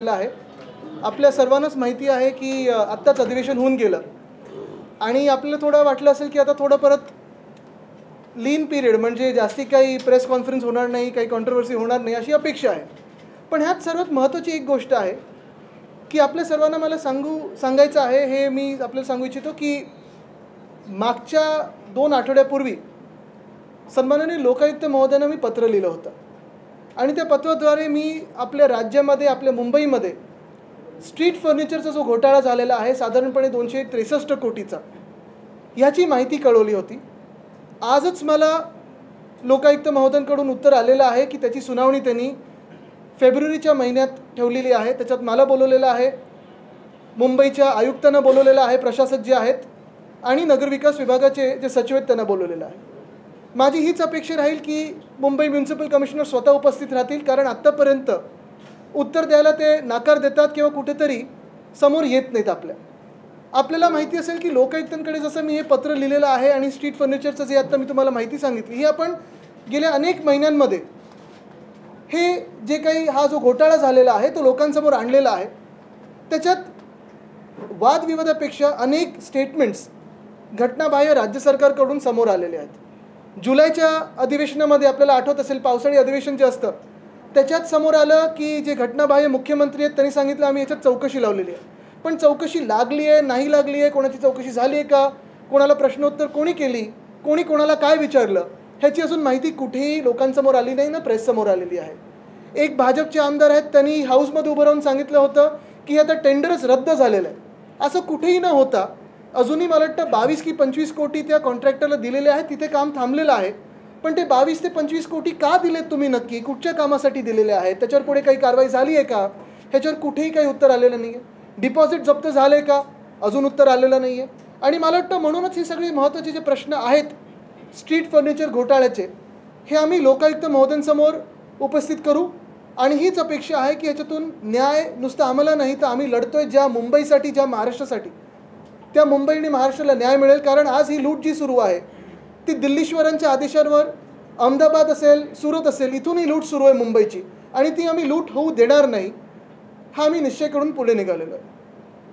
आहे. आपल्या सर्वांनाच माहिती आहे की आत्ताच अधिवेशन होऊन गेलं आणि आपल्याला थोडं वाटलं असेल की आता थोडं परत लीन पिरियड म्हणजे जास्ती काही प्रेस कॉन्फरन्स होणार नाही, काही कॉन्ट्रोवर्सी होणार नाही अशी अपेक्षा आहे. पण ह्यात सर्वात महत्त्वाची एक गोष्ट आहे की आपल्या सर्वांना मला सांगायचं आहे, हे मी आपल्याला सांगू इच्छितो की मागच्या 2 आठवड्यापूर्वी सन्माननीय लोकायुक्त महोदयांना मी पत्र लिहिलं होतं आणि त्या पत्राद्वारे मी आपल्या राज्यामध्ये, आपल्या मुंबईमध्ये स्ट्रीट फर्निचरचा जो घोटाळा झालेला आहे साधारणपणे 263 कोटीचा, ह्याची माहिती कळवली होती. आजच मला लोकायुक्त महोदयांकडून उत्तर आलेलं आहे की त्याची सुनावणी त्यांनी फेब्रुवारीच्या महिन्यात ठेवलेली आहे. त्याच्यात मला बोलवलेलं आहे, मुंबईच्या आयुक्तांना बोलवलेलं आहे, प्रशासक जे आहेत, आणि नगरविकास विभागाचे जे सचिव आहेत त्यांना बोलवलेलं आहे. माझी हीच अपेक्षा राहील की मुंबई म्युन्सिपल कमिशनर स्वतः उपस्थित राहतील, कारण आत्तापर्यंत उत्तर द्यायला ते नकार देतात किंवा कुठेतरी समोर येत नाहीत. आपल्याला माहिती असेल की लोकायुक्तांकडे जसं मी हे पत्र लिहिलेलं आहे आणि स्ट्रीट फर्निचरचं जे आत्ता मी तुम्हाला माहिती सांगितली, ही आपण गेल्या अनेक महिन्यांमध्ये हे जे काही हा जो घोटाळा झालेला आहे तो लोकांसमोर आणलेला आहे. त्याच्यात वादविवादापेक्षा अनेक स्टेटमेंट्स घटनाबाह्य राज्य सरकारकडून समोर आलेले आहेत. जुलैच्या अधिवेशनामध्ये आपल्याला आठवत असेल, पावसाळी अधिवेशन जे असतं त्याच्यात समोर आलं की जे घटनाबाह्य मुख्यमंत्री आहेत त्यांनी सांगितलं आम्ही याच्यात चौकशी लावलेली आहे. पण चौकशी लागली आहे, नाही लागली आहे, कोणाची चौकशी झाली आहे का, कोणाला प्रश्नोत्तर कोणी केली, कोणी कोणाला काय विचारलं, ह्याची अजून माहिती कुठेही लोकांसमोर आली नाही ना प्रेससमोर आलेली आहे. एक भाजपचे आमदार आहेत, त्यांनी हाऊसमध्ये उभं राहून सांगितलं होतं की आता टेंडरच रद्द झालेलं आहे. असं कुठेही न होता अजूनही मला वाटतं 22 की 25 कोटी त्या कॉन्ट्रॅक्टरला दिलेले आहेत, तिथे काम थांबलेलं आहे. पण ते 22 ते 25 कोटी का दिलेत तुम्ही, नक्की कुठच्या कामासाठी दिलेले आहेत, त्याच्यावर पुढे काही कारवाई झाली आहे का, ह्याच्यावर कुठेही काही उत्तर आलेलं नाही आहे. डिपॉझिट जप्त झालं आहे का, अजून उत्तर आलेलं नाही आहे. आणि मला वाटतं म्हणूनच हे सगळे महत्त्वाचे जे प्रश्न आहेत स्ट्रीट फर्निचर घोटाळ्याचे, हे आम्ही लोकायुक्त महोदयांसमोर उपस्थित करू. आणि हीच अपेक्षा आहे की ह्याच्यातून न्याय नुसतं आम्हाला नाही तर आम्ही लढतोय ज्या मुंबईसाठी, ज्या महाराष्ट्रासाठी, त्या मुंबई आणि महाराष्ट्राला न्याय मिळेल. कारण आज ही लूट जी सुरू आहे ती दिल्लीश्वरांच्या आदेशावर अहमदाबाद असेल, सुरत असेल, इथून ही लूट सुरू आहे मुंबईची, आणि ती आम्ही लूट होऊ देणार नाही, हा आम्ही निश्चय करून पुढे निघालेलो आहे.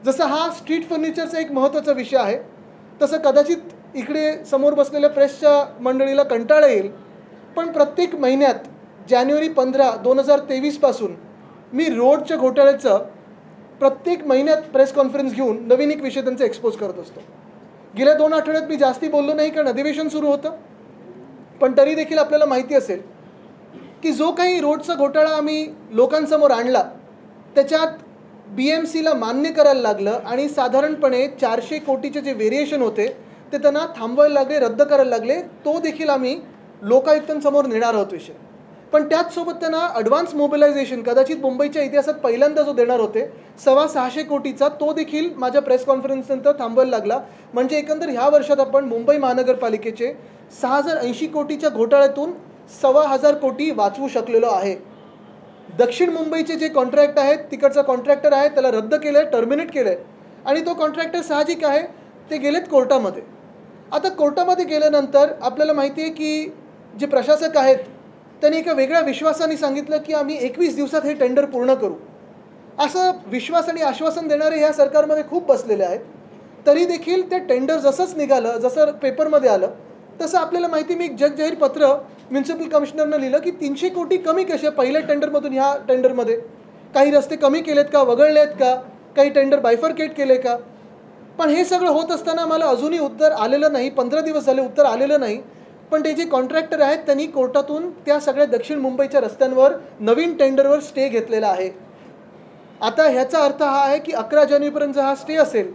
जसं हा स्ट्रीट फर्निचरचा एक महत्त्वाचा विषय आहे, तसं कदाचित इकडे समोर बसलेल्या प्रेसच्या मंडळीला कंटाळा येईल, पण प्रत्येक महिन्यात जानेवारी 15, 2023 पासून मी रोडच्या घोटाळ्याचं प्रत्येक महिन्यात प्रेस कॉन्फरन्स घेऊन नवीन एक विषय त्यांचा एक्सपोज करत असतो. गेल्या 2 आठवड्यात मी जास्ती बोललो नाही कारण अधिवेशन सुरू होतं, पण तरी देखील आपल्याला माहिती असेल की जो काही रोडचा घोटाळा आम्ही लोकांसमोर आणला त्याच्यात BMCला मान्य करायला लागलं आणि साधारणपणे 400 कोटीचे जे व्हेरिएशन होते ते त्यांना थांबवायला लागले, रद्द करायला लागले. तो देखील आम्ही लोकायुक्तांसमोर नेणार आहोत विषय. पण त्याचसोबत त्यांना ॲडव्हान्स मोबिलायझेशन कदाचित मुंबईच्या इतिहासात पहिल्यांदा जो देणार होते 625 कोटीचा, तो देखील माझ्या प्रेस कॉन्फरन्सनंतर थांबवायला लागला. म्हणजे एकंदर ह्या वर्षात आपण मुंबई महानगरपालिकेचे 6080 कोटीच्या घोटाळ्यातून 1500 कोटी वाचवू शकलेलो आहे. दक्षिण मुंबईचे जे कॉन्ट्रॅक्ट आहेत, तिकडचा कॉन्ट्रॅक्टर आहे त्याला रद्द केलं आहे, टर्मिनेट केलं आहे, आणि तो कॉन्ट्रॅक्टर साहजिक आहे ते गेलेत कोर्टामध्ये. आता कोर्टामध्ये गेल्यानंतर आपल्याला माहिती आहे की जे प्रशासक आहेत त्यांनी एका वेगळ्या विश्वासाने सांगितलं की आम्ही 21 दिवसात हे टेंडर पूर्ण करू. असं विश्वास आणि आश्वासन देणारे ह्या सरकारमध्ये खूप बसलेले आहेत. तरी देखील ते टेंडर जसंच निघालं, जसं पेपरमध्ये आलं तसं आपल्याला माहिती, मी एक जगजाहीर पत्र म्युन्सिपल कमिशनरनं लिहिलं की 300 कोटी कमी कसे पहिल्या टेंडरमधून ह्या टेंडरमध्ये, काही रस्ते कमी केलेत का, वगळले आहेत का, काही टेंडर बायफर्केट केले का. पण हे सगळं होत असताना मला अजूनही उत्तर आलेलं नाही. 15 दिवस झाले उत्तर आलेलं नाही. पण ते जे कॉन्ट्रॅक्टर आहेत त्यांनी कोर्टातून त्या सगळ्या दक्षिण मुंबईच्या रस्त्यांवर नवीन टेंडरवर स्टे घेतलेला आहे. आता ह्याचा अर्थ हा आहे की 11 जानेवारीपर्यंत हा स्टे असेल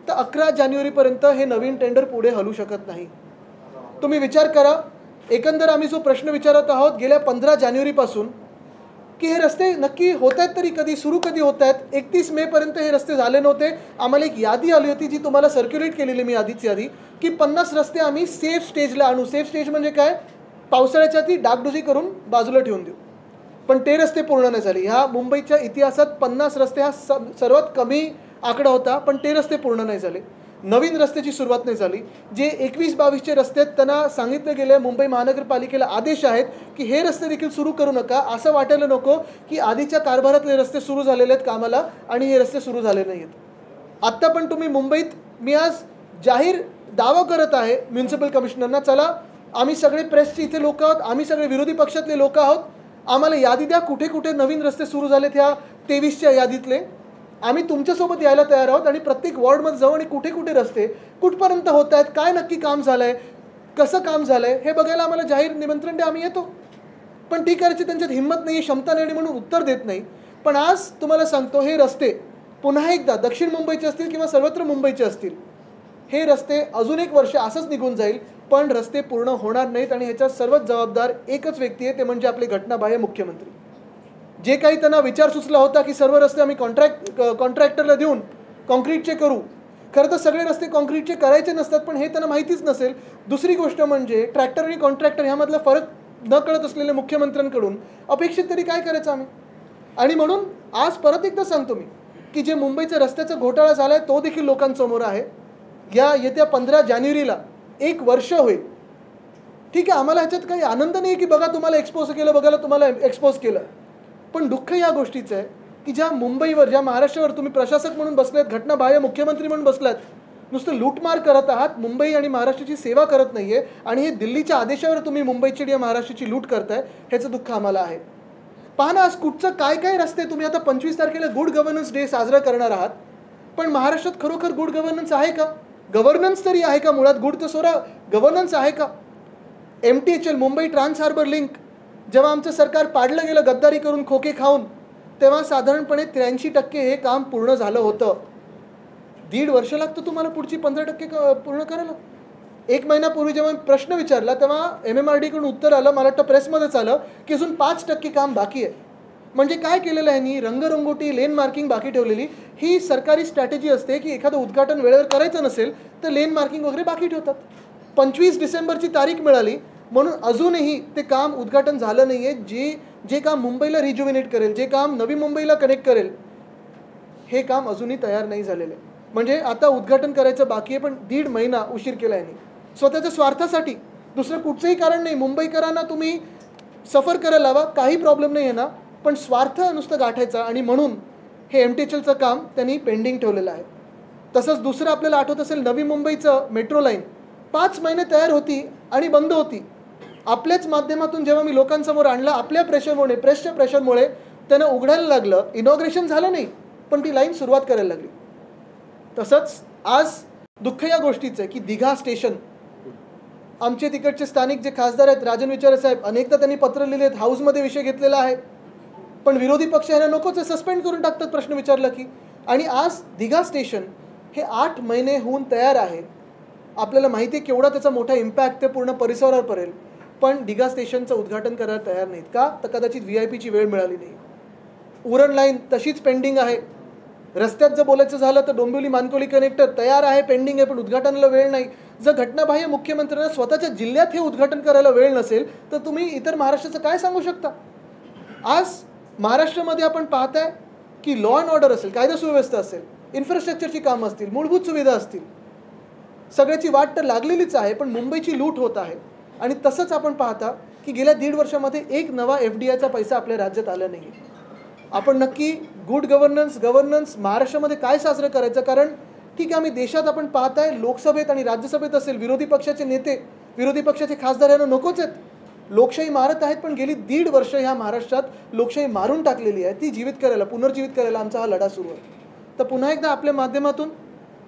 तर 11 जानेवारीपर्यंत हे नवीन टेंडर पुढे हलू शकत नाही. तुम्ही विचार करा, एकंदर आम्ही जो प्रश्न विचारत आहोत गेल्या 15 जानेवारीपासून की हे रस्ते नक्की होत आहेत तरी कधी, सुरू कधी होत आहेत. 31 मेपर्यंत हे रस्ते झाले नव्हते. आम्हाला एक यादी आली होती जी तुम्हाला सर्क्युलेट केलेली मी आधीच यादी, की 50 रस्ते आम्ही सेफ स्टेजला आणू. सेफ स्टेज म्हणजे काय, पावसाळ्याच्या ती डागडुजी करून बाजूला ठेवून देऊ. पण ते रस्ते पूर्ण नाही झाले. ह्या मुंबईच्या इतिहासात 50 रस्ते हा सर्वात कमी आकडा होता, पण ते रस्ते पूर्ण नाही झाले. नवीन रस्त्याची सुरुवात नाही झाली. जे 21-22चे रस्ते आहेत त्यांना सांगितलं गेलं आहे, मुंबई महानगरपालिकेला आदेश आहेत की हे रस्ते देखील सुरू करू नका. असं वाटायला नको की आधीच्या कारभारातले रस्ते सुरू झालेले आहेत कामाला आणि हे रस्ते सुरू झाले नाही आहेत. आत्ता पण तुम्ही मुंबईत, मी आज जाहीर दावा करत आहे म्युन्सिपल कमिशनरना, चला आम्ही सगळे प्रेसचे इथे लोक आहोत, आम्ही सगळे विरोधी पक्षातले लोक आहोत, आम्हाला यादी द्या कुठे कुठे नवीन रस्ते सुरू झालेत ह्या 23च्या यादीतले. आम्ही तुमच्यासोबत यायला तयार आहोत आणि प्रत्येक वॉर्डमध्ये जाऊ आणि कुठे कुठे रस्ते कुठपर्यंत होत आहेत, काय नक्की काम झालं आहे, कसं काम झालं आहे हे बघायला आम्हाला जाहीर निमंत्रण द्या, आम्ही येतो. पण ती करायची त्यांच्यात हिंमत नाही, क्षमता नाही म्हणून उत्तर देत नाही. पण आज तुम्हाला सांगतो, हे रस्ते पुन्हा एकदा दक्षिण मुंबईचे असतील किंवा सर्वत्र मुंबईचे असतील, हे रस्ते अजून 1 वर्ष असंच निघून जाईल, पण रस्ते पूर्ण होणार नाहीत. आणि ह्याच्यात सर्वात जबाबदार एकच व्यक्ती आहे, ते म्हणजे आपले घटनाबाह्य मुख्यमंत्री. जे काही त्यांना विचार सुचला होता की सर्व रस्ते आम्ही कॉन्ट्रॅक्टरला देऊन कॉन्क्रीटचे करू, खरं तर सगळे रस्ते कॉन्क्रीटचे करायचे नसतात, पण हे त्यांना माहितीच नसेल. दुसरी गोष्ट म्हणजे ट्रॅक्टर आणि कॉन्ट्रॅक्टर ह्यामधला फरक न कळत असलेल्या मुख्यमंत्र्यांकडून अपेक्षित तरी काय करायचं आम्ही. आणि म्हणून आज परत एकदा सांगतो मी की जे मुंबईचा रस्त्याचा घोटाळा झाला आहे तो देखील लोकांसमोर आहे. येत्या 15 जानेवारीला 1 वर्ष होईल. ठीक आहे, आम्हाला ह्याच्यात काही आनंद नाही की बघा तुम्हाला एक्सपोज केलं, बघायला तुम्हाला एक्सपोज केलं, पण दुःख या गोष्टीचं आहे की ज्या मुंबईवर, ज्या महाराष्ट्रावर तुम्ही प्रशासक म्हणून बसलात, घटनाबाह्य मुख्यमंत्री म्हणून बसलात, नुसतं लूटमार करत आहात, मुंबई आणि महाराष्ट्राची सेवा करत नाही आहे, आणि हे दिल्लीच्या आदेशावर तुम्ही मुंबईची या महाराष्ट्राची लूट करताय, ह्याचं दुःख आम्हाला आहे. पहा ना, आज कुठचं काय काय रस्ते तुम्ही आता 25 तारखेला गुड गव्हर्नन्स डे साजरा करणार आहात, पण महाराष्ट्रात खरोखर गुड गव्हर्नन्स आहे का? गव्हर्नन्स तरी आहे का? मुळात गुड तर सोडा, गव्हर्नन्स आहे का? MTHL Mumbai trans harbour link जेव्हा आमचं सरकार पाडलं गेलं गद्दारी करून, खोके खाऊन, तेव्हा साधारणपणे 83% हे काम पूर्ण झालं होतं. 1.5 वर्ष लागतं तुम्हाला पुढची 15% पूर्ण करायला. 1 महिन्यापूर्वी जेव्हा प्रश्न विचारला तेव्हा MMRD कडून उत्तर आलं, मला वाटतं प्रेसमध्येच आलं, की अजून 5% काम बाकी आहे. म्हणजे काय केलेलं आहे यांनी? रंगरंगोटी, लेन मार्किंग बाकी ठेवलेली. ही सरकारी स्ट्रॅटेजी असते की एखादं उद्घाटन वेळेवर करायचं नसेल तर लेन मार्किंग वगैरे बाकी ठेवतात. 25 डिसेंबरची तारीख मिळाली म्हणून अजूनही ते काम उद्घाटन झालं नाही आहे. जे काम मुंबईला रिज्युव्हिनेट करेल, जे काम नवी मुंबईला कनेक्ट करेल, हे काम अजूनही तयार नाही झालेलं आहे. म्हणजे आता उद्घाटन करायचं बाकी आहे, पण 1.5 महिना उशीर केला यांनी स्वतःच्या स्वार्थासाठी. दुसरं कुठचंही कारण नाही. मुंबईकरांना तुम्ही सफर करायला लावा, काही प्रॉब्लेम नाही आहे ना, पण स्वार्थ नुसतं गाठायचा, आणि म्हणून हे MTHLचं काम त्यांनी पेंडिंग ठेवलेलं आहे. तसंच दुसरं आपल्याला आठवत असेल, नवी मुंबईचं मेट्रो लाईन 5 महिने तयार होती आणि बंद होती. आपल्याच माध्यमातून जेव्हा मी लोकांसमोर आणलं, आपल्या प्रेशरमुळे, प्रेसच्या प्रेशरमुळे त्यांना उघडायला लागलं. इनॉग्रेशन झालं नाही, पण ती लाईन सुरुवात करायला लागली. तसंच आज दुःख या गोष्टीचं आहे की दिघा स्टेशन, आमचे तिकडचे स्थानिक जे खासदार आहेत, राजन विचारे साहेब, अनेकदा त्यांनी पत्र लिहिले आहेत, हाऊसमध्ये विषय घेतलेला आहे, पण विरोधी पक्ष यांना नकोच आहे, सस्पेंड करून टाकतात प्रश्न विचारला की. आणि आज दिघा स्टेशन हे 8 महिने होऊन तयार आहे. आपल्याला माहिती आहे केवढा त्याचा मोठा इम्पॅक्ट ते पूर्ण परिसरावर पडेल, पण दिघा स्टेशनचं उद्घाटन करायला तयार नाहीत का? तर कदाचित VIPची वेळ मिळाली नाही. उरण लाईन तशीच पेंडिंग आहे. रस्त्यात जर बोलायचं झालं तर डोंबिवली मानकोली कनेक्टर तयार आहे, पेंडिंग आहे, पण उद्घाटनाला वेळ नाही. जर घटनाबाह्य मुख्यमंत्र्यांना स्वतःच्या जिल्ह्यात हे उद्घाटन करायला वेळ नसेल तर तुम्ही इतर महाराष्ट्राचं काय सांगू शकता? आज महाराष्ट्रामध्ये आपण पाहताय की लॉ अँड ऑर्डर असेल, कायदा सुव्यवस्था असेल, इन्फ्रास्ट्रक्चरची कामं असतील, मूलभूत सुविधा असतील, सगळ्याची वाट तर लागलेलीच आहे, पण मुंबईची लूट होत आहे. आणि तसंच आपण पाहता की गेल्या 1.5 वर्षामध्ये एक नवा FDIचा पैसा आपल्या राज्यात आला नाही. आपण नक्की गुड गव्हर्नन्स महाराष्ट्रामध्ये काय साजरं करायचं? कारण ठीक आहे, आम्ही देशात आपण पाहताय लोकसभेत आणि राज्यसभेत असेल, विरोधी पक्षाचे नेते, विरोधी पक्षाचे खासदार यांना नकोच आहेत. लोकशाही मारत आहेत, पण गेली 1.5 वर्ष ह्या महाराष्ट्रात लोकशाही मारून टाकलेली आहे. ती जीवित करायला, पुनर्जीवित करायला आमचा हा लढा सुरू आहे. तर पुन्हा एकदा आपल्या माध्यमातून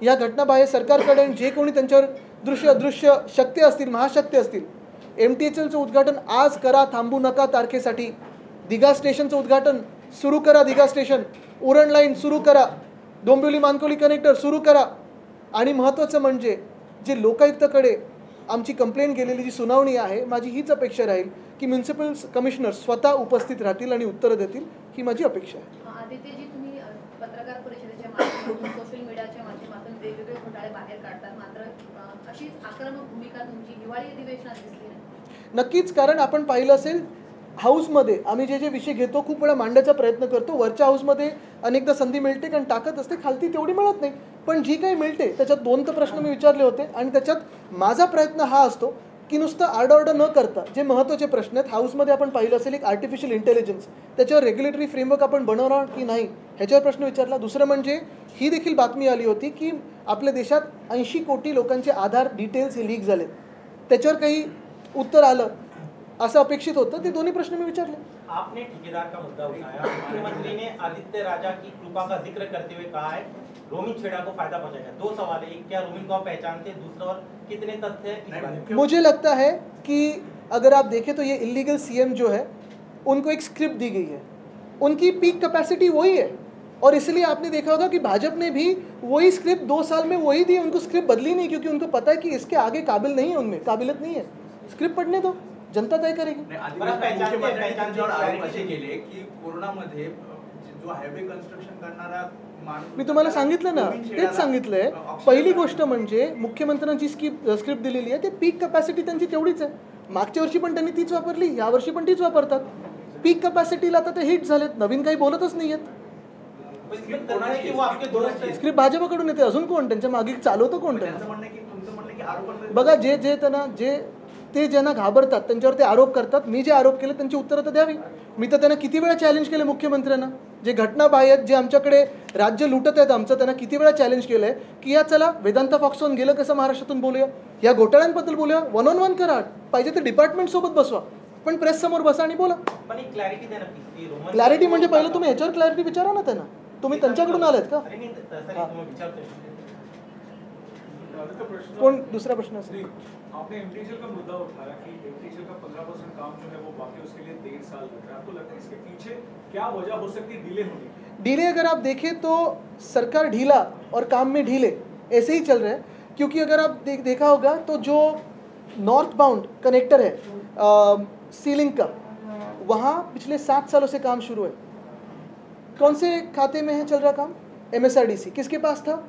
या घटनाबाह्य सरकारकडे जे कोणी त्यांच्यावर दृश्य अदृश्य शक्ती असतील, महाशक्ती असतील, MTHLचं उद्घाटन आज करा, थांबू नका तारखेसाठी. दिघा स्टेशनचं उद्घाटन सुरू करा, दिघा स्टेशन, उरण लाईन सुरू करा, डोंबिवली मानकोली कनेक्टर सुरू करा. आणि महत्त्वाचं म्हणजे जे लोकायुक्ताकडे आमची कंप्लेंट गेलेली जी सुनावणी आहे, माझी हीच अपेक्षा राहील की म्युन्सिपल कमिशनर स्वतः उपस्थित राहतील आणि उत्तरं देतील, ही माझी अपेक्षा आहे. आदित्यजी, तुम्ही पत्रकार परिषदेच्या माध्यमातून, सोशल मीडियाच्या माध्यमातून वेगवेगळे घोटाळे बाहेर काढतात, मात्र अशीच आक्रमक भूमिका तुमची हिवाळी अधिवेशनात दिसली नाही. नक्कीच, कारण आपण पाहिलं असेल हाऊसमध्ये आम्ही जे जे विषय घेतो खूप वेळा मांडायचा प्रयत्न करतो. वरच्या हाऊसमध्ये अनेकदा संधी मिळते कारण ताकद असते, खालती तेवढी मिळत नाही. पण जी काही मिळते त्याच्यात 2 तर प्रश्न मी विचारले होते आणि त्याच्यात माझा प्रयत्न हा असतो की नुसतं आरडाओरडा न करता जे महत्त्वाचे प्रश्न आहेत, हाऊसमध्ये आपण पाहिलं असेल एक आर्टिफिशियल इंटेलिजन्स, त्याच्यावर रेग्युलेटरी फ्रेमवर्क आपण बनवणार की नाही ह्याच्यावर प्रश्न विचारला. दुसरं म्हणजे ही देखील बातमी आली होती की आपल्या देशात 80 कोटी लोकांचे आधार डिटेल्स हे लीक झालेत, त्याच्यावर काही उत्तर आलं असं अपेक्षित होतं. ते दोन्ही प्रश्न मी विचारले. आपने ठेकेदार का मुद्दा उठाया, मुख्यमंत्री ने आदित्य राजा की कृपा का जिक्र करते हुए कहा है रोमिन छेड़ा को फायदा पहुंचाएगा. 2 सवाल है, एक क्या रोमिन को आप पहचानते, दूसरा और कितने तथ्य है इस बारे में? मुझे लगता है कि अगर आप देखें तो ये इलीगल सीएम जो है उनको एक स्क्रिप्ट दी गई है, उनकी पीक कैपेसिटी वही है और इसलिए आपने देखा होगा कि भाजपा ने भी वही स्क्रिप्ट 2 साल में वही दी, उनको स्क्रिप्ट बदली नहीं क्योंकि उनको पता है कि इसके आगे काबिल नहीं है, उनमें काबिलियत नहीं है. स्क्रिप्ट पढ़ने दो, जनता तय करेगी. पहचानते आरोप असे केले की कोरोनामध्ये जो हायवे कन्स्ट्रक्शन करणारा माणूस, मी तुम्हाला सांगितलं ना, तेच सांगितलंय. पहिली गोष्ट म्हणजे मुख्यमंत्र्यांची स्क्रिप्ट दिलेली आहे, ते पीक कॅपॅसिटी त्यांची तेवढीच आहे. मागच्या वर्षी पण त्यांनी तीच वापरली, यावर्षी पण तीच वापरतात. पीक कॅपॅसिटीला आता ते हिट झालेत, नवीन काही बोलतच नाही आहेत. स्क्रिप्ट भाजपकडून येते, अजून कोण त्यांच्या मागे चालवतं कोण? बघा जे त्यांना ते ज्यांना घाबरतात त्यांच्यावर ते आरोप करतात. मी जे आरोप केले त्यांची उत्तरं तर द्यावी. मी तर त्यांना किती वेळा चॅलेंज केले मुख्यमंत्र्यांना, जे घटनाबाह्य आहेत, जे आमच्याकडे राज्य लुटत आहेत आमचं, त्यांना किती वेळा चॅलेंज केलं आहे की या चला वेदांता फॉक्सॉन गेलं कसं महाराष्ट्रातून बोलूया, या घोटाळ्यांबद्दल बोलूया, 1-on-1 करा, पाहिजे तर डिपार्टमेंटसोबत बसवा, पण प्रेससमोर बसा आणि बोला. क्लॅरिटी म्हणजे पहिलं तुम्ही ह्याच्यावर क्लॅरिटी विचारा ना त्यांना. तुम्ही त्यांच्याकडून आलात का? कोण दुसरा प्रश्न असेल? आपने एमटीसीएल का मुद्दा उठाया कि एमटीसीएल का 15% काम जो है वो बाकी उसके लिए 1.5 साल लग रहा है. आपको लगता है इसके पीछे क्या वजह हो सकती है डिले होने की? डिले अगर आप देखें तो सरकार ढीला और काम में ढीले ऐसे ही चल रहे हैं. क्योंकि अगर आप देखा होगा तो जो नॉर्थ बाउंड कनेक्टर है सीलिंग का, वहाँ पिछले 7 सालों से काम शुरू है. कौन से खाते में है चल रहा काम? MSRDC. किसके पास था?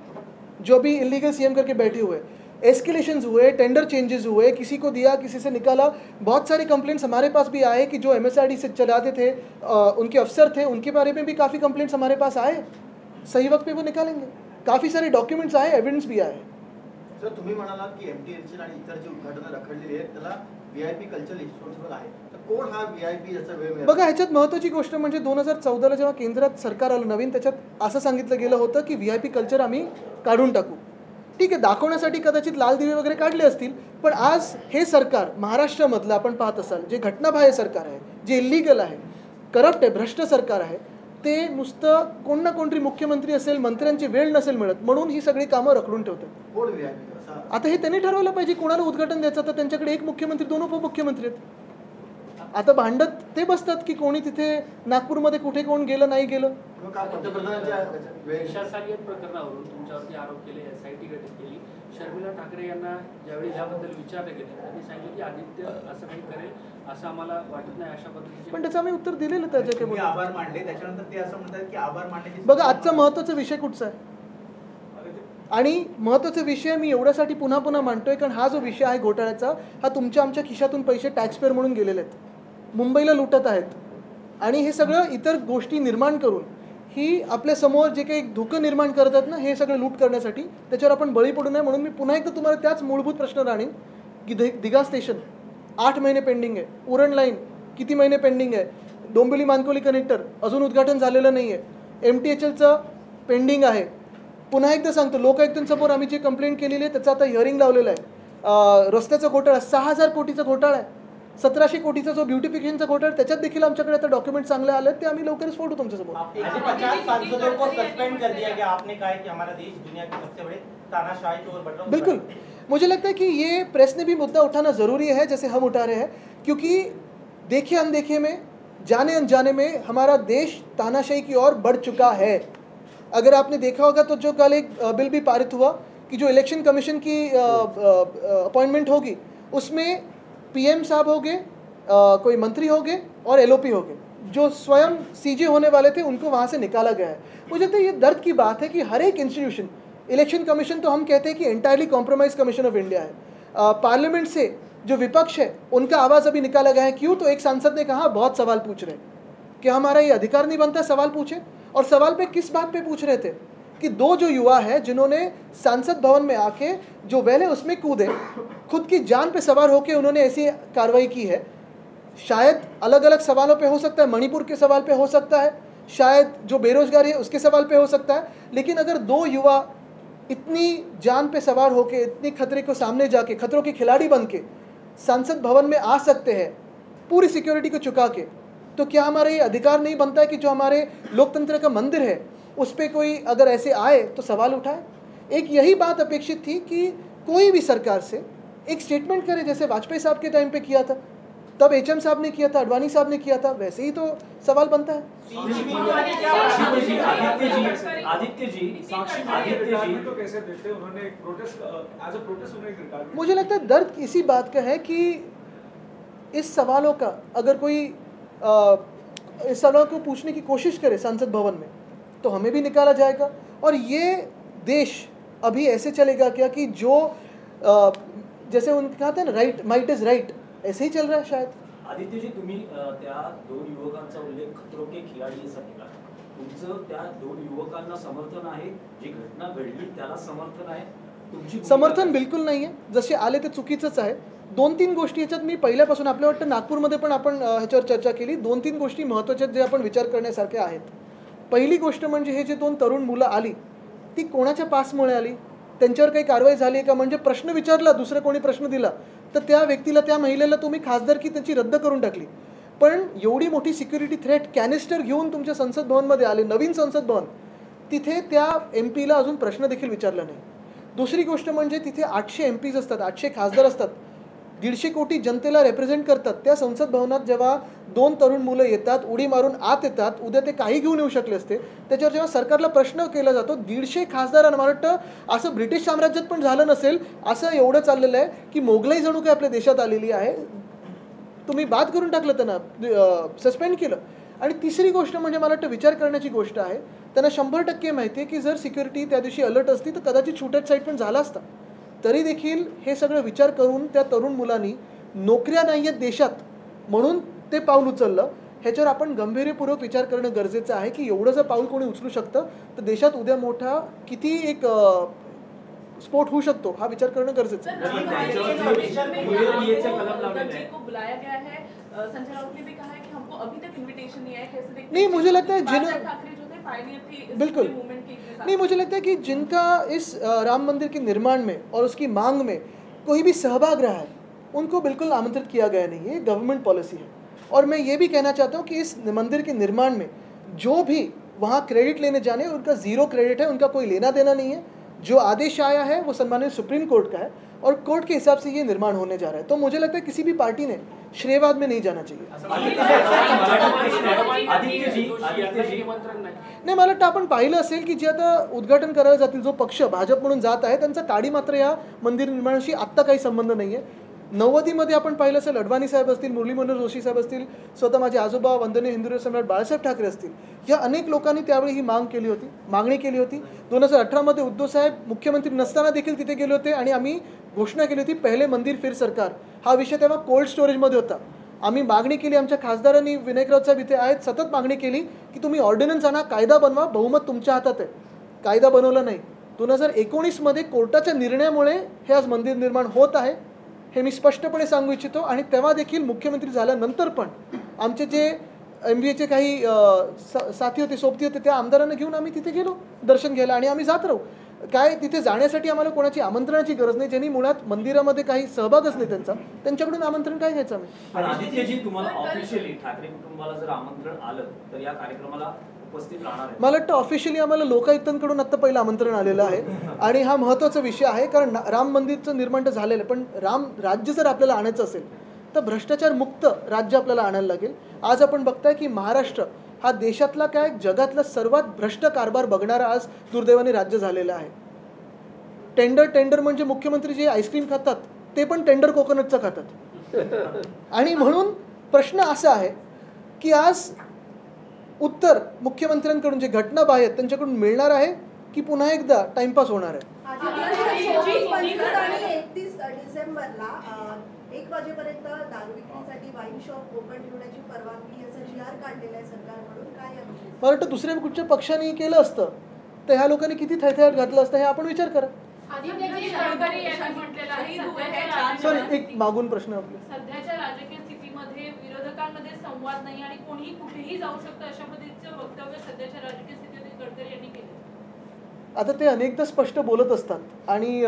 जो भी इलीगल सीएम करके बैठे हुए. एस्केलेशंस हुए, टेंडर चेंजेस हुए, किसी को दिया किसी से निकाला. बहुत सारे कंप्लेंट्स हमारे पास भी आए कि जो MSRDC से चलाते थे उनके अफसर थे, उनके बारे में भी काफ़ी कंप्लेंट्स हमारे पास आए. सही वक्त पे वो निकालेंगे. काफ़ी सारे डॉक्युमेंट्स आए, एविडेंस भी आए. सर तुम्ही म्हणालात की MTNC आणि इतर जी उद्घाटनं रखडलेली आहेत त्याला VIP कल्चर रिस्पॉन्सिबल आहे. तर कोण हा VIP याचा वेळ मिळाला? बघा ह्याच्यात महत्त्वाची गोष्ट म्हणजे 2014ला जेव्हा केंद्रात सरकार आलं नवीन, त्याच्यात असं सांगितलं गेलं होतं की VIP कल्चर आम्ही काढून टाकू. ठीक आहे, दाखवण्यासाठी कदाचित लाल दिवे वगैरे काढले असतील, पण आज हे सरकार महाराष्ट्रामधलं आपण पाहत असाल जे घटनाबाह्य सरकार आहे, जे इल्लीगल आहे, करप्ट आहे, भ्रष्ट सरकार आहे, ते नुसतं कोण ना कोणतरी मुख्यमंत्री असेल, मंत्र्यांची वेळ नसेल मिळत म्हणून ही सगळी कामं रखडून ठेवतात. कोण VIP असा? आता हे त्यांनी ठरवलं पाहिजे कोणाला उद्घाटन द्यायचं. तर त्यांच्याकडे एक मुख्यमंत्री 2 उपमुख्यमंत्री आहेत. आता भांडत ते बसतात की कोणी तिथे नागपूरमध्ये कुठे कोण गेलं नाही गेलं. विश्वासार्ह प्रकरणावरून तुमच्यावरती आरोप केले, SIT गठीत केली. शर्मिला ठाकरे यांना ज्यावेळी याबद्दल विचारले गेले त्यांनी सांगितलं की आदित्य असं काही करेल असं आम्हाला वाटत नाही, अशा पद्धतीने. पण त्याचं आम्ही उत्तर दिलेलं त्याच्या तुम्ही आभार मानले, त्याच्यानंतर ते असं म्हणतात की आभार मानण्याची. बघा आजचा महत्त्वाचा विषय कुठचा आहे आणि महत्त्वाचा विषय मी एवढ्यासाठी पुन्हा पुन्हा मांडतोय कारण हा जो विषय आहे घोटाळ्याचा, हा तुमच्या आमच्या खिशातून पैसे टॅक्सपेअर म्हणून गेलेले आहेत, मुंबईला लुटत आहेत आणि हे सगळं इतर गोष्टी निर्माण करून ही आपल्यासमोर जे काही धोकं निर्माण करतात ना, हे सगळं लूट करण्यासाठी, त्याच्यावर आपण बळी पडू नये. म्हणून मी पुन्हा एकदा तुम्हाला त्याच मूलभूत प्रश्न राहणीन की दिघा स्टेशन 8 महिने पेंडिंग आहे, उरण लाईन किती महिने पेंडिंग आहे, डोंबिवली मानकोली कनेक्टर अजून उद्घाटन झालेलं नाही आहे, MTHLचं पेंडिंग आहे. पुन्हा एकदा सांगतो, लोकायुक्तांसमोर आम्ही जे कंप्लेंट केलेली आहे त्याचं आता हिअरिंग लावलेलं आहे. रस्त्याचा घोटाळा 6,000 कोटीचा घोटाळा आहे, 1,700 कोटीचा जो ब्युटिफिकेशनचा घोटाळा, त्याच्यात देखील आमच्याकडे आता डॉक्युमेंट चांगले आले, ते आम्ही लवकरच फोडू तुमच्यासमोर. 50 सांसदों को सस्पेंड कर दिया गया. आपने कहा कि हमारा देश दुनिया के सबसे बड़े तानाशाही चोर बन रहा है. बिल्कुल, मुझे लगता है कि ये प्रेस ने भी मुद्दा उठाना ज़रूरी है जैसे हम उठा रहे हैं, क्योंकि देखे अनदेखे में, जाने अनजाने में हमारा देश तानाशाही की ओर बढ़ चुका है. अगर आपने देखा होगा तो जो कल एक बिल भी पारित हुआ कि जो इलेक्शन कमीशन की अपॉइंटमेंट होगी उसमें PM साहब हो गए, कोई मंत्री हो गए और LOP हो गए, जो स्वयं CJ होने वाले थे उनको वहाँ से निकाला गया है. मुझे तो ये दर्द की बात है कि हर एक इंस्टीट्यूशन, इलेक्शन कमीशन तो हम कहते हैं कि entirely compromise commission of India है, पार्लियामेंट से जो विपक्ष है उनका आवाज़ अभी निकाला गया है। क्यों? तो एक सांसद ने कहा बहुत सवाल पूछ रहे हैं कि हमारा ये अधिकार नहीं बनता सवाल पूछे। और सवाल पे किस बात पे पूछ रहे थे कि दो जो युवा है जिन्होंने सांसद भवन में आके जो वेले उसमें कूदे, खुद की जान पे सवार होके उन्होंने ऐसी कार्रवाई की है। शायद अलग अलग सवालों पे हो सकता है, मणिपुर के सवाल पे हो सकता है, शायद जो बेरोजगारी है उसके सवाल पे हो सकता है, लेकिन अगर दो युवा इतनी जान पे सवार होके इतनी खतरे को सामने जाके खतरों के खिलाड़ी बन के संसद भवन में आ सकते हैं पूरी सिक्योरिटी को चुका के, तो क्या हमारा ये अधिकार नहीं बनता है कि जो हमारे लोकतंत्र का मंदिर है उस पर कोई अगर ऐसे आए तो सवाल उठाए? एक यही बात अपेक्षित थी कि कोई भी सरकार से एक स्टेटमेंट करे, जैसे वाजपेयी साहब के टाइम पे किया था, तब एचएम साहब ने किया था, अडवाणी साहब ने किया था, वैसे ही तो सवाल बनता है। तो कैसे देते हैं? उन्होंने एक प्रोटेस्ट एज अ प्रोटेस्ट उन्होंने रिटायरमेंट। मुझे लगता है दर्द इसी बात का है कि इस सवालों का अगर कोई इस सवालों को पूछने की कोशिश करे संसद भवन में तो हमें भी निकाला जाएगा। और ये देश अभी ऐसे चलेगा क्या कि जो जैसे उनका कहते हैं ना, राइट माइट इज राइट, ऐसे ही चल रहा है शायद। आदित्यजी, तुम्ही त्या दोन युवकांचा उल्लेख खतरों के खिलाडी असा केला. तुमचं त्या दोन युवकांना समर्थन आहे? जी घटना घडली त्याला समर्थन आहे? तुमची समर्थन बिलकुल नाही आहे. जसे आले ते चुकीचंच आहे. दोन तीन गोष्टी ह्याच्यात मी पहिल्यापासून आपल्या वाटतं नागपूरमध्ये पण आपण ह्याच्यावर चर्चा केली. दोन तीन गोष्टी महत्त्वाच्या जे आपण विचार करण्यासारख्या आहेत. पहिली गोष्ट म्हणजे हे जे दोन तरुण मुलं आली ती कोणाच्या पासमुळे आली, त्यांच्यावर काही कारवाई झाली का? म्हणजे प्रश्न विचारला, दुसरं कोणी प्रश्न दिला तर त्या व्यक्तीला, त्या महिलेला तुम्ही खासदारकी त्याची रद्द करून टाकली. पण एवढी मोठी सिक्युरिटी थ्रेट कॅनिस्टर घेऊन तुमच्या संसद भवनमध्ये आले, नवीन संसद भवन, तिथे त्या MP ला अजून प्रश्न देखील विचारला नाही. दुसरी गोष्ट म्हणजे तिथे 800 MPs असतात, 800 खासदार असतात, 150 कोटी जनतेला रिप्रेझेंट करतात. त्या संसद भवनात जेव्हा दोन तरुण मुलं येतात, उडी मारून आत येतात, उद्या ते काही घेऊन येऊ शकले असते, त्याच्यावर जेव्हा सरकारला प्रश्न केला जातो, 150 खासदारांना, मला वाटतं असं ब्रिटिश साम्राज्यात पण झालं नसेल, असं एवढं चाललेलं आहे की मोगलाई जणू काही आपल्या देशात आलेली आहे. तुम्ही बाद करून टाकलं, त्यांना सस्पेंड केलं. आणि तिसरी गोष्ट म्हणजे मला वाटतं विचार करण्याची गोष्ट आहे, त्यांना 100% माहिती आहे की जर सिक्युरिटी त्या दिवशी अलर्ट असती तर कदाचित शूट साईट पण झाला असता. तरी देखील हे सगळं विचार करून त्या तरुण मुलांनी नोकऱ्या नाही आहेत देशात म्हणून ते पाऊल उचललं. ह्याच्यावर आपण गंभीरपूर्वक विचार करणं गरजेचं आहे की एवढं जर पाऊल कोणी उचलू शकतं तर देशात उद्या मोठा किती एक स्फोट होऊ शकतो हा विचार करणं गरजेचं आहे. नहीं, मुझे लगता है बिल्कुल नहीं, मुझे लगता है कि जिनका इस राम मंदिर के निर्माण में और उसकी मांग में कोई भी सहभाग रहा है उनको बिल्कुल आमंत्रित किया गया नहीं है. गवर्नमेंट पॉलिसी है. और मैं ये भी कहना चाहता हूँ कि इस मंदिर के निर्माण में जो भी वहाँ क्रेडिट लेने जाने उनका ज़ीरो क्रेडिट है, उनका कोई लेना देना नहीं है. जो आदेश आया है वो सम्मानित सुप्रीम कोर्ट का है और कोर्ट के हिसाब से ये निर्माण होने जा रहा है. तो मुझे लगता है किसी भी पार्टी ने श्रेयवाद में नहीं जाना चाहिए. नाही, मला वाटतं आपण पाहिलं असेल की जे आता उद्घाटन करायला जातील जो पक्ष भाजप म्हणून जात आहे त्यांचा काडी मात्र या मंदिर निर्माणाशी आत्ता काही संबंध नाही आहे. 90मध्ये आपण पाहिलं असेल अडवाणी साहेब असतील, मुरली मनोहर जोशी साहेब असतील, स्वतः माझे आजोबा वंदनीय हिंदू सम्राट बाळासाहेब ठाकरे असतील, या अनेक लोकांनी त्यावेळी ही मागणी केली होती. 2018मध्ये उद्धव साहेब मुख्यमंत्री नसताना देखील तिथे गेले होते आणि आम्ही घोषणा केली होती पहिले मंदिर फिर सरकार. हा विषय तेव्हा कोल्ड स्टोरेजमध्ये होता. आम्ही मागणी केली, आमच्या खासदारांनी, विनायकराव साहेब इथे आहेत, सतत मागणी केली की तुम्ही ऑर्डिनन्स आणा, कायदा बनवा, बहुमत तुमच्या हातात आहे. कायदा बनवला नाही. 2019मध्ये कोर्टाच्या निर्णयामुळे हे आज मंदिर निर्माण होत आहे हे मी स्पष्टपणे सांगू इच्छितो. आणि तेव्हा देखील मुख्यमंत्री झाल्यानंतर पण आमचे जे MVAचे काही साथी होते, सोबती होते, त्या आमदारांना घेऊन आम्ही तिथे गेलो दर्शन घ्यायला आणि आम्ही जात राहू. काय तिथे जाण्यासाठी आम्हाला कोणाची आमंत्रणाची गरज नाही. ज्यांनी मुळात मंदिरामध्ये काही सहभागच नाही त्यांचा, त्यांच्याकडून आमंत्रण काय घ्यायचं आम्ही. पण आदित्यजी, तुम्हाला ऑफिशियली ठाकरे कुटुंबाला जर आमंत्रण आलं तर या कार्यक्रमाला उपस्थित राहणार आहे? मला वाटतं ऑफिशियली आम्हाला लोकायुक्तांकडून आत्ता पहिलं आमंत्रण आलेलं आहे आणि हा महत्त्वाचा विषय आहे. कारण राम मंदिरचं निर्माण तर झालेलं आहे, पण राम राज्य जर आपल्याला आणायचं असेल तर भ्रष्टाचार मुक्त राज्य आपल्याला आणायला लागेल. आज आपण बघताय की महाराष्ट्र हा देशातला काय जगातला सर्वात भ्रष्ट कारभार बघणारा आज दुर्दैवाने राज्य झालेलं आहे. टेंडर म्हणजे मुख्यमंत्री जे आईस्क्रीम खातात ते पण टेंडर कोकोनटचं खातात. आणि म्हणून प्रश्न असा आहे की आज उत्तर मुख्यमंत्र्यांकडून जे घटना बाह्य आहेत त्यांच्याकडून मिळणार आहे की पुन्हा एकदा टाइमपास होणार आहे. 31 डिसेंबरला 1 वाजेपर्यंत दारू विक्रीसाठी वाईन शॉप ओपन ठेवण्याची परवानगी याचा GR काढलेला आहे सरकारकडून, काय याविषयी? मला वाटतं दुसऱ्या कुठच्या पक्षाने केलं असतं तर ह्या लोकांनी किती थैथयात घातलं असतं हे आपण विचार करा. सॉरी, एक मागून प्रश्न आपले. सध्याच्या राजकीय स्थितीमध्ये विरोधकांमध्ये संवाद नाही आणि कोणीही कुठेही जाऊ शकतं अशा पद्धतीचं वक्तव्य सध्याच्या राजकीय स्थितीमध्ये गडकरी यांनी केलं. आता ते अनेकदा स्पष्ट बोलत असतात आणि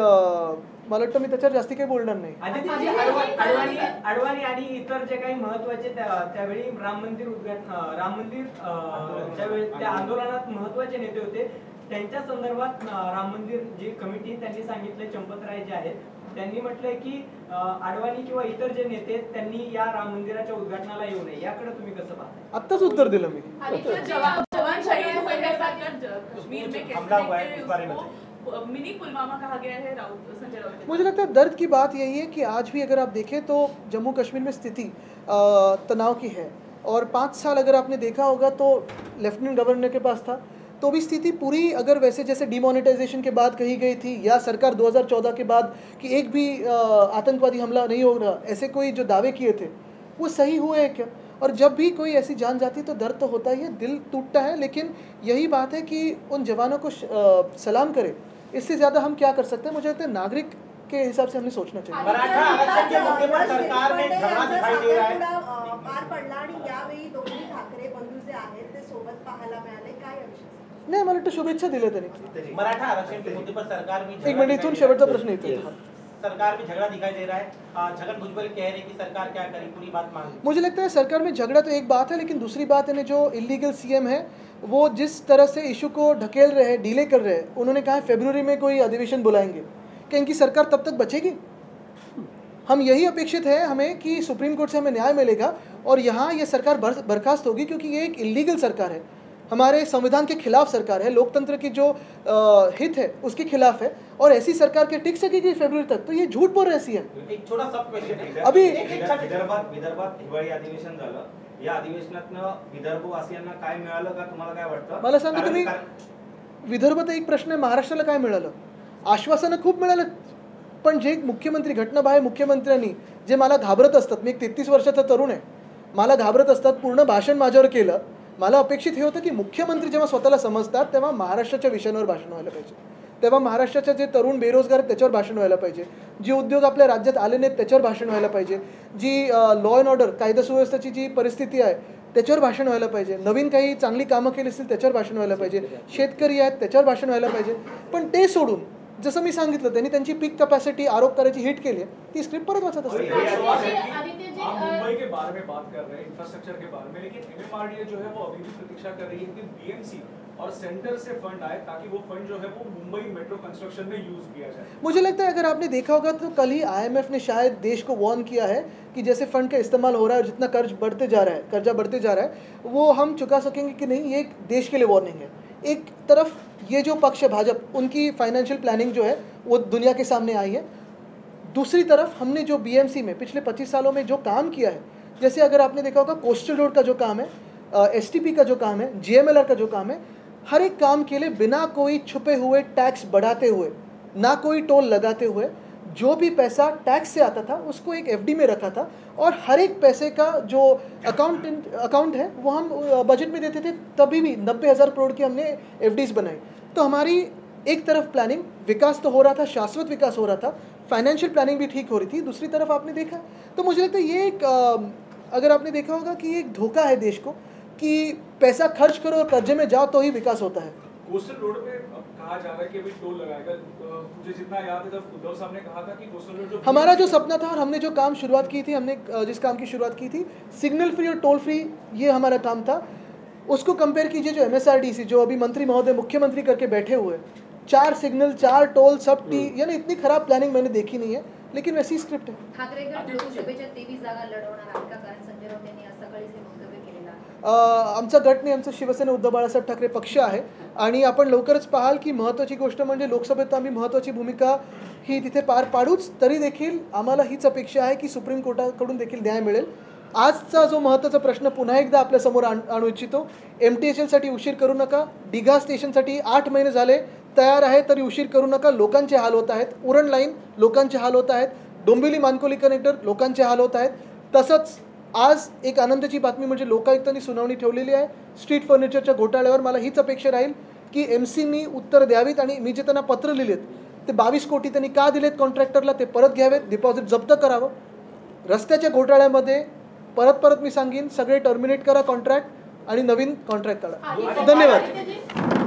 मला वाटतं मी त्याच्यावर जास्ती काही बोलणार नाही. अडवाणी आणि इतर जे काही महत्वाचे त्यावेळी राम मंदिर ज्यावेळी त्या आंदोलनात महत्वाचे नेते होते त्यांच्या संदर्भात राम मंदिर जी कमिटी त्यांनी सांगितले, चंपतराय जे आहेत त्यांनी म्हटलंय की अडवाणी किंवा इतर जे नेते त्यांनी या राम मंदिराच्या उद्घाटनाला येऊ नये. याकडे तुम्ही कसं पाहता? आत्ताच उत्तर दिलं मी. मिनी पुलवामा कहा गया है संजय राउत. मुझे लगता है दर्द की बात यही है कि आज भी अगर आप देखें तो जम्मू कश्मीर में स्थिति तनाव की है और 5 साल अगर आपने देखा होगा तो लेफ्टिनेंट गवर्नर के पास था तो भी स्थिति पूरी अगर वैसे जैसे डिमोनेटाइजेशन के बाद कही गई थी या सरकार 2014 के बाद कि एक भी आतंकवादी हमला नहीं हो रहा, ऐसे कोई जो दावे किए थे वो सही हुए हैं क्या? और जब भी कोई ऐसी जान जाती तो दर्द तो होता ही है, दिल टूटता है, लेकिन यही बात है कि उन जवानों को सलाम करें. इससे ज़्यादा हम क्या कर सकते हैं? मुझे लगता है नागरिक के हिसाब से हमने सोचना चाहिए. मराठा आरक्षण के मुद्दे पर सरकार में झगड़ा दिखाई दे रहा है. पार पडला आणि यावेळी दोन्ही ठाकरे बंधू जे आहेत ते सोबत पाहायला मिळाले, काय याविषयी? नाही, मला वाटतं शुभेच्छा दिल्या त्यांनी. मराठा आरक्षण के मुद्दे पर सरकार में एक मिनट, इथून शेवटचा प्रश्न येतो. सरकार में झगड़ा दिखाई दे रहा है. छगन भुजबल कह रहे हैं कि सरकार क्या करे, पूरी बात मान ली. मुझे लगता है सरकार में झगड़ा तो एक बात है, लेकिन दूसरी बात है जो इलीगल सीएम है वो जिस तरह से इशू को ढकेल रहे हैं, डिले कर रहे हैं. उन्होंने कहा फरवरी में कोई अधिवेशन बुलाएंगे. क्या इनकी सरकार तब तक बचेगी? हम यही अपेक्षित है हमें कि सुप्रीम कोर्ट से हमें न्याय मिलेगा और यहाँ ये सरकार बर्खास्त होगी, क्योंकि ये एक इलीगल सरकार है, हमारे संविधान के खिलाफ सरकार है, लोकतंत्र की जो हित है उसके खिलाफ है. और ऐसी सरकार के टिक सकेगी फरवरी तक? तो ये झूठ बोल रही है. एक छोटा सब क्वेश्चन है. अभी विदर्भात हिवाळी अधिवेशन झालं. या अधिवेशनातनं विदर्भवासियांना काय मिळालं का, तुम्हाला काय वाटतं? मला सांगा तुम्ही, विदर्भात एक प्रश्न आहे, महाराष्ट्राला काय मिळालं? आश्वासनं खूप मिळालं, पण जे मुख्यमंत्री घटनाबाह्य मुख्यमंत्र्यांनी जे मला घाबरत असतात, मी एक 33 वर्षाचा तरुण आहे, मला घाबरत असतात, पूर्ण भाषण माझ्यावर केलं. मला अपेक्षित हे होतं की मुख्यमंत्री जेव्हा स्वतःला समजतात तेव्हा महाराष्ट्राच्या विषयांवर भाषण व्हायला पाहिजे, तेव्हा महाराष्ट्राचे जे तरुण बेरोजगार आहेत त्याच्यावर भाषण व्हायला पाहिजे, जे उद्योग आपल्या राज्यात आले नाहीत त्याच्यावर भाषण व्हायला पाहिजे, जी लॉ अँड ऑर्डर कायदा सुव्यवस्थेची जी परिस्थिती आहे त्याच्यावर भाषण व्हायला पाहिजे, नवीन काही चांगली कामं केली असतील त्याच्यावर भाषण व्हायला पाहिजे, शेतकरी आहेत त्याच्यावर भाषण व्हायला पाहिजे. पण ते सोडून जसं मी सांगितलं त्यांनी त्यांची पीक कॅपॅसिटी आरोप करायची हिट केली आहे, ती स्क्रिप्ट परत वाचत असते. मुंबई के बारे में बात कर रहे हैं, इंफ्रास्ट्रक्चर के बारे में, लेकिन MMRDA जो है वो अभी भी प्रतीक्षा कर रही है कि BMC और सेंटर से फंड आए ताकि वो फंड जो है वो मुंबई मेट्रो कंस्ट्रक्शन में यूज किया जाए. मुझे लगता है अगर आपने देखा होगा तो कल ही IMF ने शायद देश को वार्न किया है कि जैसे फंड का इस्तेमाल हो रहा है और जितना कर्जा बढ़ते जा रहा है वो हम चुका सकेंगे कि नहीं, ये एक देश के लिए वार्निंग है. एक तरफ ये जो पक्ष है भाजपा, उनकी फाइनेंशियल प्लानिंग जो है वो दुनिया के सामने आई है. दूसरी तरफ हमने जो BMC में पिछले 25 सालों में जो काम किया है, जैसे अगर आपने देखा होगा कोस्टल रोड का जो काम है, STP का जो काम है, GMLR का जो काम है, हर एक काम के लिए बिना कोई छुपे हुए टैक्स बढ़ाते हुए, ना कोई टोल लगाते हुए, जो भी पैसा टैक्स से आता था उसको एक FD में रखा था और हर एक पैसे का जो अकाउंट है वो हम बजट में देते थे. तभी भी 90,000 करोड़ की हमने FDs बनाई. तो हमारी एक तरफ प्लानिंग, विकास तो हो रहा था, शाश्वत विकास हो रहा था, फाइनेंशियल प्लानिंग भी ठीक हो रही थी. दूसरी तरफ आपने देखा तो मुझे लगता है ये एक अगर आपने देखा होगा कि ये एक धोखा है देश को कि पैसा खर्च करो और कर्जे में जाओ तो ही विकास होता है. कोस्टल रोड पे कहा जा रहा है कि अभी टोल लगाएगा. मुझे जितना याद है जब उद्धव साहब ने कहा था कि कोस्टल रोड जो हमारा जो सपना था और हमने जो काम शुरुआत की थी, हमने जिस काम की शुरुआत की थी, सिग्नल फ्री और टोल फ्री, ये हमारा काम था. उसको कंपेयर कीजिए जो MSRDC जो अभी मंत्री महोदय मुख्यमंत्री करके बैठे हुए, 4 सिग्नल 4 टोल सब टी, यानी इतनी खराब प्लानिंग मैंने देखी नहीं है, लेकिन वैसी स्क्रिप्ट है. ठाकरे गट लोकसभेच्या 23 जागा लढवणार आहेत का? कारण संजय राऊत यांनी आज सकाळी हे वक्तव्य केलेलं आहे. आमचा गट नाही, आमचं शिवसेना उद्धव बाळासाहेब ठाकरे पक्ष आहे आणि आपण लवकरच पाहाल की महत्त्वाची गोष्ट म्हणजे लोकसभेत आम्ही महत्त्वाची भूमिका ही तिथे पार पाडूच. तरी देखील आम्हाला हीच अपेक्षा आहे की सुप्रीम कोर्टाकडून देखील न्याय मिळेल. आजचा जो महत्त्वाचा प्रश्न पुन्हा एकदा आपल्यासमोर आणू इच्छितो, MTHLसाठी उशीर करू नका. दिघा स्टेशनसाठी 8 महिने झाले तयार आहे तरी उशीर करू नका. लोकांचे हाल होत आहेत, उरण लाईन लोकांचे हाल होत आहेत, डोंबिवली मानकोली कनेक्टर लोकांचे हाल होत आहेत. तसंच आज एक आनंदाची बातमी म्हणजे लोकायुक्तांनी सुनावणी ठेवलेली आहे स्ट्रीट फर्निचरच्या घोटाळ्यावर. मला हीच अपेक्षा राहील की MCनी उत्तर द्यावीत आणि मी जे त्यांना पत्र लिहिलेत ते 22 कोटी त्यांनी का दिलेत कॉन्ट्रॅक्टरला ते परत घ्यावेत, डिपॉझिट जप्त करावं. रस्त्याच्या घोटाळ्यामध्ये परत मी सांगेन सगळे टर्मिनेट करा कॉन्ट्रॅक्ट आणि नवीन कॉन्ट्रॅक्ट काढा. धन्यवाद.